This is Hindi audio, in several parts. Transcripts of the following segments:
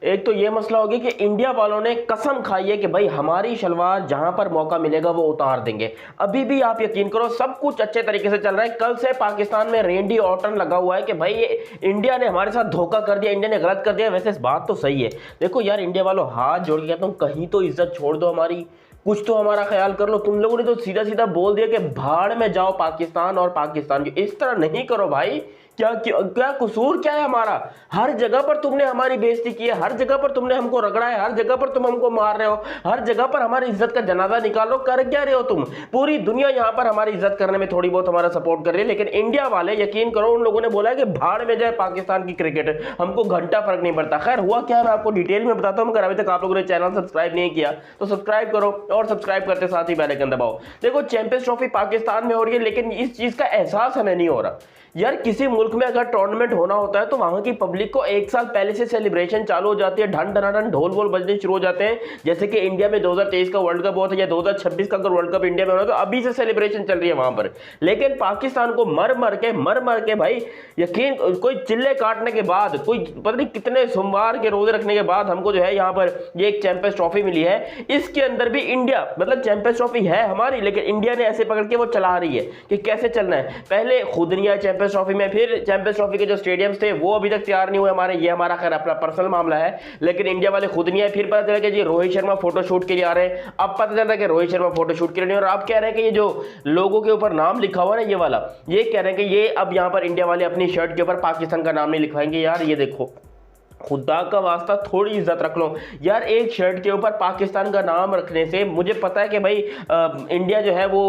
एक तो ये मसला हो गया कि इंडिया वालों ने कसम खाई है कि भाई हमारी शलवार जहां पर मौका मिलेगा वो उतार देंगे। अभी भी आप यकीन करो सब कुछ अच्छे तरीके से चल रहा है। कल से पाकिस्तान में रेंडी ऑर्डर लगा हुआ है कि भाई ये इंडिया ने हमारे साथ धोखा कर दिया, इंडिया ने गलत कर दिया। वैसे इस बात तो सही है। देखो यार, इंडिया वालों हाथ जोड़ के कहता हूं कहीं तो इज्जत छोड़ दो हमारी, कुछ तो हमारा ख्याल कर लो। तुम लोगों ने तो सीधा सीधा बोल दिया कि भाड़ में जाओ पाकिस्तान और पाकिस्तान की। इस तरह नहीं करो भाई। क्या क्या क्या कसूर क्या है हमारा? हर जगह पर तुमने हमारी बेइज्जती की है, हर जगह पर तुमने हमको रगड़ा है, हर जगह पर तुम हमको मार रहे हो, हर जगह पर हमारी इज्जत का जनाजा निकाल रहे हो। कर क्या रहे हो तुम? पूरी दुनिया यहां पर हमारी इज्जत करने में थोड़ी बहुत हमारा सपोर्ट कर रही है, लेकिन इंडिया वाले यकीन करो उन लोगों ने बोला है कि भाड़ में जाए पाकिस्तान की क्रिकेट, हमको घंटा फर्क नहीं पड़ता। खैर हुआ क्या मैं आपको डिटेल में बताता हूं। अगर अभी तक आप लोगों ने चैनल सब्सक्राइब नहीं किया तो सब्सक्राइब करो और सब्सक्राइब करते साथ ही बेल आइकन दबाओ। देखो चैंपियंस ट्रॉफी पाकिस्तान में हो रही है, लेकिन इस चीज का एहसास हमें नहीं हो रहा। यार किसी मुल्क में अगर टूर्नामेंट होना होता है तो वहां की पब्लिक को एक साल पहले से सेलिब्रेशन चालू हो जाती है, ढन ढनाढन ढोल वोल बजने शुरू हो जाते हैं। जैसे कि इंडिया में 2023 का वर्ल्ड कप हुआ था या 2026 का अगर वर्ल्ड कप इंडिया में होना तो अभी से सेलिब्रेशन चल रही है वहां पर। लेकिन पाकिस्तान को मर मर के भाई यकीन, कोई चिल्ले काटने के बाद, कोई पता नहीं कितने सोमवार के रोजे रखने के बाद हमको जो है यहाँ पर ये एक चैंपियंस ट्रॉफी मिली है। इसके अंदर भी इंडिया, मतलब चैंपियंस ट्रॉफी है हमारी, लेकिन इंडिया ने ऐसे पकड़ के वो चला रही है कि कैसे चलना है। पहले खुद नहीं आया चैंपियंस ट्रॉफी में, फिर चैंपियंस ट्रॉफी के जो स्टेडियम्स थे वो अभी तक तैयार नहीं हुए हमारे। ये हमारा खैर अपना पर्सनल मामला है, लेकिन इंडिया वाले खुद नहीं आए। फिर पता चला कि जी रोहित शर्मा फोटोशूट के लिए आ रहे हैं। अब पता चल रहा है कि रोहित शर्मा फोटोशूट के लिए नहीं, और आप कह रहे हैं कि ये जो लोगों के ऊपर नाम लिखा हुआ है ना ये वाला, ये कह रहे हैं कि ये अब यहां पर इंडिया वाले अपनी शर्ट के ऊपर पाकिस्तान का नाम नहीं लिखवाएंगे। यार ये देखो, खुदा का वास्ता थोड़ी इज्जत रख लो यार। एक शर्ट के ऊपर पाकिस्तान का नाम रखने से मुझे पता है कि भाई इंडिया जो है वो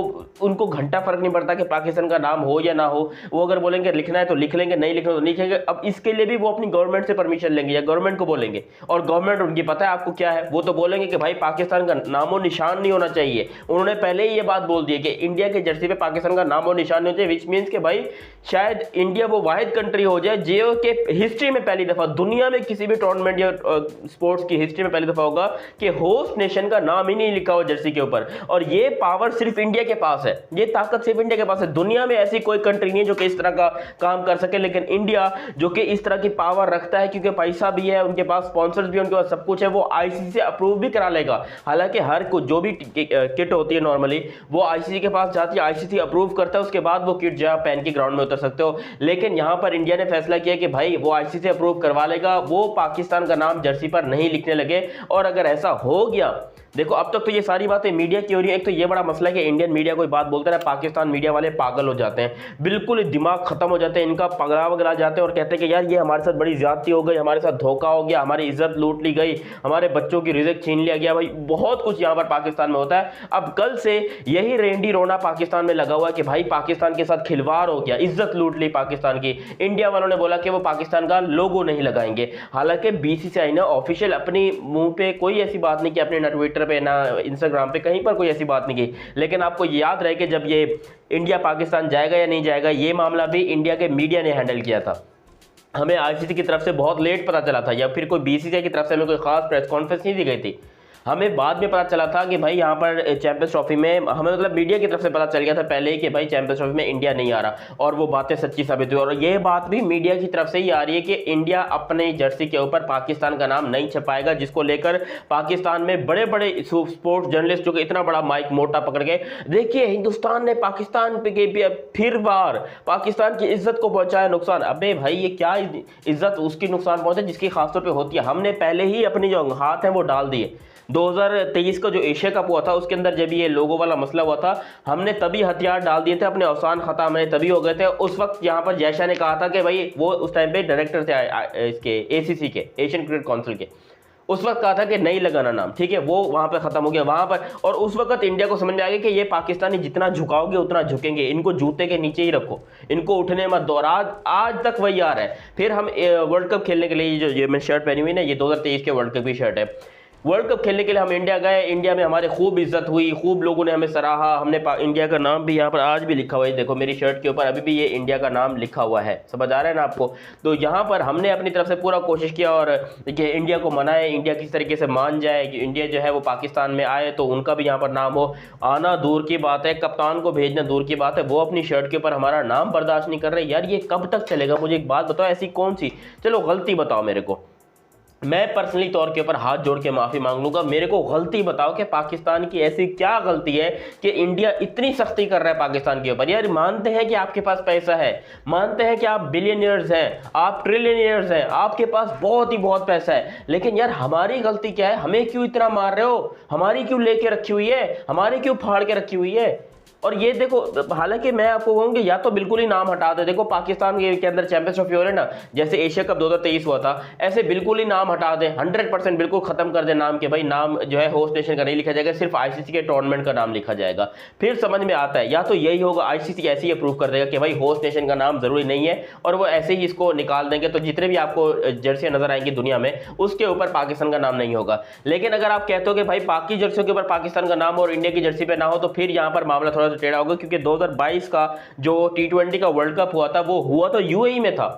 उनको घंटा फर्क नहीं पड़ता कि पाकिस्तान का नाम हो या ना हो। वो अगर बोलेंगे लिखना है तो लिख लेंगे, नहीं लिखना तो नहीं लिखेंगे। अब इसके लिए भी वो अपनी गवर्नमेंट से परमिशन लेंगे या गवर्नमेंट को बोलेंगे, और गवर्नमेंट उनकी पता है आपको क्या है, वो तो बोलेंगे कि भाई पाकिस्तान का नामो निशान नहीं होना चाहिए। उन्होंने पहले ही ये बात बोल दी है कि इंडिया के जर्सी पे पाकिस्तान का नामो निशान नहीं होना चाहिए, विच मीन्स कि भाई शायद इंडिया वो वाहिद कंट्री हो जाए जो कि हिस्ट्री में पहली दफा दुनिया में किसी भी टूर्नामेंट स्पोर्ट्स की हिस्ट्री में पहली दफा होगा कि होस्ट नेशन का नाम ही नहीं लिखा हो जर्सी के ऊपर। और ये पावर सिर्फ इंडिया के पास है, ये ताकत सिर्फ इंडिया के पास है। दुनिया में ऐसी कोई कंट्री नहीं है जो कि इस तरह का काम कर सके, लेकिन इंडिया जो कि इस तरह की पावर रखता है क्योंकि पैसा भी है, उनके पास स्पॉन्सर्स भी, उनके पास सब कुछ है, वो आईसीसी से अप्रूव भी करा लेगा। हालांकि हर को जो भी किट होती है नॉर्मली वो आईसीसी के पास जाती है, आईसीसी अप्रूव करता है, उसके बाद वो किट जो आप पहन के ग्राउंड में उतर सकते हो। लेकिन यहां पर इंडिया ने फैसला किया कि भाई वो आईसीसी अप्रूव करवा लेगा, वो पाकिस्तान का नाम जर्सी पर नहीं लिखने लगे। और अगर ऐसा हो गया, देखो अब तक तो ये सारी बातें मीडिया की हो रही है। एक तो ये बड़ा मसला है कि इंडियन मीडिया कोई बात बोलता है ना, पाकिस्तान मीडिया वाले पागल हो जाते हैं, बिल्कुल दिमाग खत्म हो जाते हैं इनका, पगला वगला जाते हैं और कहते हैं कि यार ये हमारे साथ बड़ी ज्यादती हो गई, हमारे साथ धोखा हो गया, हमारी इज्जत लूट ली गई, हमारे बच्चों की रिज़्क छीन लिया गया। भाई बहुत कुछ यहाँ पर पाकिस्तान में होता है। अब कल से यही रेंडी रोना पाकिस्तान में लगा हुआ है कि भाई पाकिस्तान के साथ खिलवाड़ हो गया, इज्जत लूट ली पाकिस्तान की। इंडिया वालों ने बोला कि वो पाकिस्तान का लोगो नहीं लगाएंगे। हालांकि बीसीसीआई ने ऑफिशियल अपनी मुंह पे कोई ऐसी बात नहीं की, अपने ना ट्विटर पे ना इंस्टाग्राम पे कहीं पर कोई ऐसी बात नहीं की। लेकिन आपको याद रहे कि जब ये इंडिया पाकिस्तान जाएगा या नहीं जाएगा, ये मामला भी इंडिया के मीडिया ने हैंडल किया था। हमें आईसीसी की तरफ से बहुत लेट पता चला था, या फिर कोई बीसीसीआई की तरफ से हमें कोई खास प्रेस कॉन्फ्रेंस नहीं दी गई थी। हमें बाद में पता चला था कि भाई यहाँ पर चैंपियंस ट्रॉफी में हमें, मतलब मीडिया की तरफ से पता चल गया था पहले ही कि भाई चैंपियंस ट्रॉफी में इंडिया नहीं आ रहा, और वो बातें सच्ची साबित हुई। और ये बात भी मीडिया की तरफ से ही आ रही है कि इंडिया अपने जर्सी के ऊपर पाकिस्तान का नाम नहीं छपाएगा, जिसको लेकर पाकिस्तान में बड़े बड़े स्पोर्ट्स जर्नलिस्ट जो कि इतना बड़ा माइक मोटा पकड़ के, देखिए हिंदुस्तान ने पाकिस्तान पे फिर बार पाकिस्तान की इज्जत को पहुंचाया नुकसान। अबे भाई ये क्या इज्जत उसकी नुकसान पहुंचे जिसकी खासतौर पर होती है। हमने पहले ही अपनी जो हाथ है वो डाल दिए। 2023 का जो एशिया कप हुआ था उसके अंदर जब ये लोगो वाला मसला हुआ था, हमने तभी हथियार डाल दिए थे, अपने अवसान खता हमने तभी हो गए थे। उस वक्त यहाँ पर जयशाह ने कहा था कि भाई वो उस टाइम पे डायरेक्टर थे इसके एसीसी के, एशियन क्रिकेट काउंसिल के, उस वक्त कहा था कि नहीं लगाना नाम, ठीक है, वो वहां पर खत्म हो गया वहां पर। और उस वक्त इंडिया को समझ में आ गया कि ये पाकिस्तानी जितना झुकाओगे उतना झुकेंगे, इनको जूते के नीचे ही रखो, इनको उठने मत दो। आज तक वही आ रहा है। फिर हम वर्ल्ड कप खेलने के लिए जो ये मैं शर्ट पहनी हुई ना, ये 2023 के वर्ल्ड कप की शर्ट है। वर्ल्ड कप खेलने के लिए हम इंडिया गए, इंडिया में हमारे खूब इज्जत हुई, खूब लोगों ने हमें सराहा। हमने इंडिया का नाम भी यहाँ पर आज भी लिखा हुआ है, देखो मेरी शर्ट के ऊपर अभी भी ये इंडिया का नाम लिखा हुआ है, समझ आ रहा है ना आपको। तो यहाँ पर हमने अपनी तरफ से पूरा कोशिश किया और देखिए इंडिया को मनाए, इंडिया किस तरीके से मान जाए कि इंडिया जो है वो पाकिस्तान में आए तो उनका भी यहाँ पर नाम हो। आना दूर की बात है, कप्तान को भेजना दूर की बात है, वो अपनी शर्ट के ऊपर हमारा नाम बर्दाश्त नहीं कर रहे। यार ये कब तक चलेगा? मुझे एक बात बताओ, ऐसी कौन सी, चलो गलती बताओ मेरे को, मैं पर्सनली तौर के ऊपर हाथ जोड़ के माफ़ी मांग लूंगा। मेरे को गलती बताओ कि पाकिस्तान की ऐसी क्या गलती है कि इंडिया इतनी सख्ती कर रहा है पाकिस्तान के ऊपर। यार मानते हैं कि आपके पास पैसा है, मानते हैं कि आप बिलियनियर्स हैं, आप ट्रिलियनियर्स हैं, आपके पास बहुत ही बहुत पैसा है, लेकिन यार हमारी गलती क्या है? हमें क्यों इतना मार रहे हो? हमारी क्यों लेके रखी हुई है? हमारी क्यों फाड़ के रखी हुई है? और ये देखो, हालांकि मैं आपको कहूँगी या तो बिल्कुल ही नाम हटा दे। देखो पाकिस्तान के अंदर चैंपियंस ट्रॉफी हो रहे ना, जैसे एशिया कप 2023 हुआ था, ऐसे बिल्कुल ही नाम हटा दे, 100% बिल्कुल खत्म कर दे नाम के। भाई नाम जो है होस्ट नेशन का नहीं लिखा जाएगा, सिर्फ आईसीसी के टूर्नामेंट का नाम लिखा जाएगा। फिर समझ में आता है, या तो यही होगा, आईसीसी ऐसे ही अप्रूव कर देगा कि भाई होस्ट नेशन का नाम जरूरी नहीं है, और वो ऐसे ही इसको निकाल देंगे। तो जितने भी आपको जर्सियां नजर आएंगी दुनिया में, उसके ऊपर पाकिस्तान का नाम नहीं होगा। लेकिन अगर आप कहते हो कि भाई बाकी जर्सियों के ऊपर पाकिस्तान का नाम और इंडिया की जर्सी पे ना हो, तो फिर यहाँ पर मामला थोड़ा सा टेढ़ा होगा। क्योंकि 2022 का जो T20 का वर्ल्ड कप हुआ था, वो हुआ तो यूएई में था,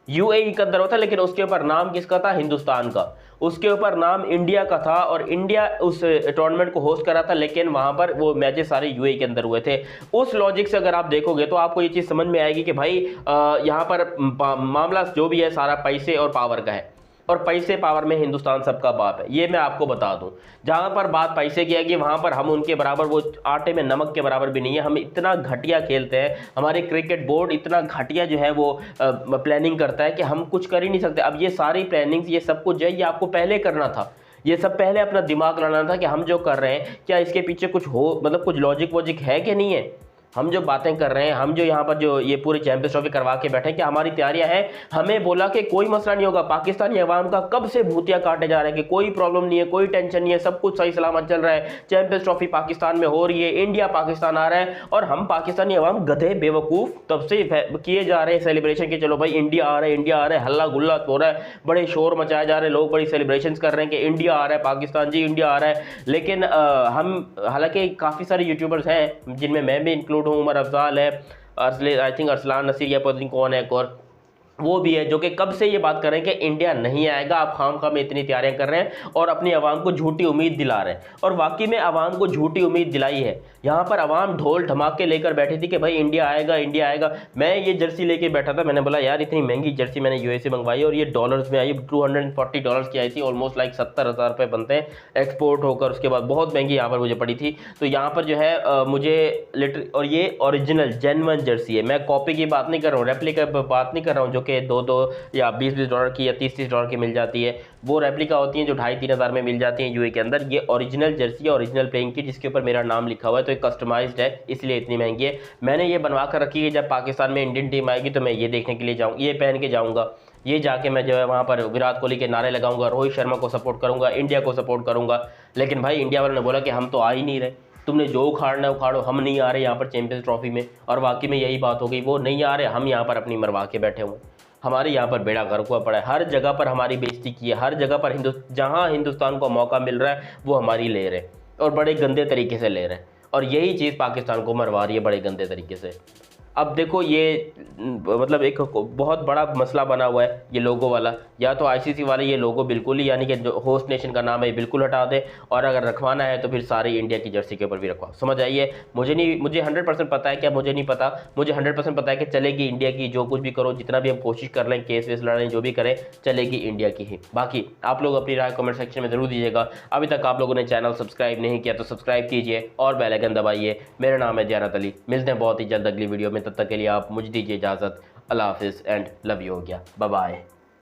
यूएई के अंदर होता, लेकिन उसके ऊपर नाम किसका था? हिंदुस्तान का। उसके ऊपर नाम इंडिया का था, और इंडिया उस टूर्नामेंट को होस्ट करा था, लेकिन वहां पर वो मैचेस सारे यूएई के अंदर हुए थे। उस लॉजिक से अगर आप देखोगे तो आपको ये चीज समझ में आएगी कि भाई यहाँ पर मामला जो भी है सारा पैसे और पावर का है, और पैसे पावर में हिंदुस्तान सबका बाप है। ये मैं आपको बता दूं, जहां पर बात पैसे की है कि वहां पर हम उनके बराबर, वो आटे में नमक के बराबर भी नहीं है। हम इतना घटिया खेलते हैं, हमारे क्रिकेट बोर्ड इतना घटिया जो है वो प्लानिंग करता है कि हम कुछ कर ही नहीं सकते। अब ये सारी प्लानिंग, ये सब कुछ जो है, ये आपको पहले करना था। ये सब पहले अपना दिमाग लगाना था कि हम जो कर रहे हैं, क्या इसके पीछे कुछ हो, मतलब कुछ लॉजिक वॉजिक है कि नहीं है। हम जो बातें कर रहे हैं, हम जो यहाँ पर जो ये पूरी चैंपियंस ट्रॉफी करवा के बैठे हैं, कि हमारी तैयारियां हैं। हमें बोला कि कोई मसला नहीं होगा, पाकिस्तानी अवाम का कब से भूतिया काटे जा रहे हैं कि कोई प्रॉब्लम नहीं है, कोई टेंशन नहीं है, सब कुछ सही सलामत चल रहा है, चैंपियंस ट्रॉफी पाकिस्तान में हो रही है, इंडिया पाकिस्तान आ रहा है, और हम पाकिस्तानी अवाम गधे बेवकूफ़ तब से किए जा रहे हैं सेलिब्रेशन, कि चलो भाई इंडिया आ रहा है, इंडिया आ रहा है, हल्ला गुल्ला हो रहा है, बड़े शोर मचाए जा रहे हैं, लोग बड़ी सेलिब्रेशन कर रहे हैं कि इंडिया आ रहा है, पाकिस्तान जी इंडिया आ रहा है। लेकिन हम, हालांकि काफ़ी सारे यूट्यूबर्स हैं जिनमें मैं भी इंक्लूड हूँ, उमर अफजाल, आई थिंक अरसलान नसीर, या पता नहीं कौन है, एक और वो भी है, जो कि कब से ये बात कर रहे हैं कि इंडिया नहीं आएगा, आप खामखा में इतनी तैयारियां कर रहे हैं और अपनी आवाम को झूठी उम्मीद दिला रहे हैं। और वाकई में आवाम को झूठी उम्मीद दिलाई है। यहाँ पर आवाम ढोल धमाके लेकर बैठी थी कि भाई इंडिया आएगा, इंडिया आएगा। मैं ये जर्सी लेके बैठा था, मैंने बोला यार इतनी महंगी जर्सी मैंने यूएसए मंगवाई, और ये डॉलर्स में आई, $240 की आई थी, ऑलमोस्ट लाइक 70,000 रुपये बनते हैं एक्सपोर्ट होकर। उसके बाद बहुत महंगी यहाँ पर मुझे पड़ी थी। तो यहाँ पर जो है मुझे और ये ओरिजिनल जेन्युइन जर्सी है, मैं कॉपी की बात नहीं कर रहा हूँ, रेप्लिका बात नहीं कर रहा हूँ, जो कि 2 या $20 की या $30 की मिल जाती है। वो रेप्लिका होती हैं जो 2,500-3 हज़ार में मिल जाती हैं यूए के अंदर। ये ओरिजिनल जर्सी है, ओरिजिनल प्लेइंग की, जिसके ऊपर मेरा नाम लिखा हुआ है, तो ये कस्टमाइज्ड है, इसलिए इतनी महंगी है। मैंने ये बनवा कर रखी है, जब पाकिस्तान में इंडियन टीम आएगी तो मैं ये देखने के लिए जाऊँ, ये पहन के जाऊँगा, ये जाके मैं जो है वहाँ पर विराट कोहली के नारे लगाऊंगा, रोहित शर्मा को सपोर्ट करूँगा, इंडिया को सपोर्ट करूँगा। लेकिन भाई इंडिया वालों ने बोला कि हम तो आ ही नहीं रहे, तुमने जो उखाड़ना है उखाड़ो, हम नहीं आ रहे यहाँ पर चैंपियंस ट्रॉफी में। और वाकई में यही बात हो गई, वो नहीं आ रहे, हम यहाँ पर अपनी मरवा के बैठे हुए। हमारे यहाँ पर बेड़ा गर्क हुआ पड़ा है, हर जगह पर हमारी बेइज्जती की है, हर जगह पर जहाँ हिंदुस्तान को मौका मिल रहा है वो हमारी ले रहे, और बड़े गंदे तरीके से ले रहे हैं। और यही चीज़ पाकिस्तान को मरवा रही है बड़े गंदे तरीके से। अब देखो ये मतलब एक बहुत बड़ा मसला बना हुआ है ये लोगो वाला। या तो आईसीसी वाले ये लोगो बिल्कुल ही, यानी कि जो होस्ट नेशन का नाम है बिल्कुल हटा दे, और अगर रखवाना है तो फिर सारी इंडिया की जर्सी के ऊपर भी रखवा। समझ आइए, मुझे 100% पता है, क्या मुझे नहीं पता, मुझे 100% पता है कि चलेगी इंडिया की, जो कुछ भी करो, जितना भी हम कोशिश कर लें, केस वेस लड़ें, जो भी करें, चलेगी इंडिया की ही। बाकी आप लोग अपनी राय कमेंट सेक्शन में जरूर दीजिएगा। अभी तक आप लोगों ने चैनल सब्सक्राइब नहीं किया तो सब्सक्राइब कीजिए और बेल आइकन दबाइए। मेरा नाम है ज़ियारत अली, मिलते हैं बहुत ही जल्द अगली वीडियो में, तब तक के लिए आप मुझे दीजिए इजाज़त। अल्लाह हाफिज़ एंड लव यू हो गया, बाय बाय।